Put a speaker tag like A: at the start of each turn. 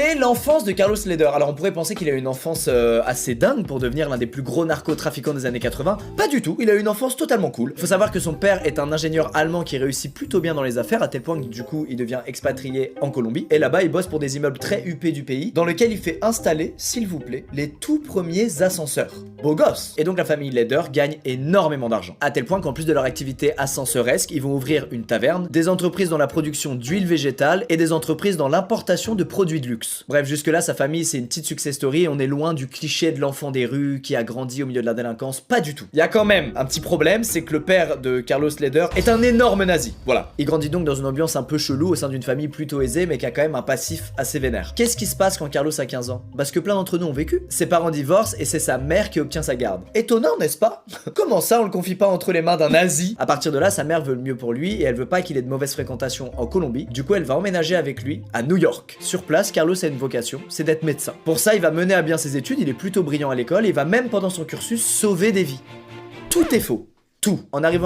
A: est l'enfance de Carlos Leder? Alors on pourrait penser qu'il a une enfance assez dingue pour devenir l'un des plus gros narcotrafiquants des années 80. Pas du tout, il a une enfance totalement cool. Faut savoir que son père est un ingénieur allemand qui réussit plutôt bien dans les affaires, à tel point que du coup il devient expatrié en Colombie. Et là-bas il bosse pour des immeubles très huppés du pays, dans lequel il fait installer, s'il vous plaît, les tout premiers ascenseurs. Beau gosse. Et donc la famille Leder gagne énormément d'argent. À tel point qu'en plus de leur activité ascensoresque, ils vont ouvrir une taverne, des entreprises dans la production d'huile végétale et des entreprises dans l'importation de produits de luxe. Bref, jusque-là, sa famille, c'est une petite success story et on est loin du cliché de l'enfant des rues qui a grandi au milieu de la délinquance. Pas du tout. Il y a quand même un petit problème, c'est que le père de Carlos Leder est un énorme nazi. Voilà. Il grandit donc dans une ambiance un peu chelou au sein d'une famille plutôt aisée, mais qui a quand même un passif assez vénère. Qu'est-ce qui se passe quand Carlos a 15 ans? Parce que plein d'entre nous ont vécu. Ses parents divorcent et c'est sa mère qui obtient sa garde. Étonnant, n'est-ce pas? Comment ça, on le confie pas entre les mains d'un nazi? À partir de là, sa mère veut le mieux pour lui et elle veut pas qu'il ait de mauvaise fréquentation en Colombie. Du coup, elle va emménager avec lui à New York. Sur place, Carlos a une vocation, c'est d'être médecin. Pour ça, il va mener à bien ses études, il est plutôt brillant à l'école et il va même pendant son cursus sauver des vies. Tout est faux. Tout. En arrivant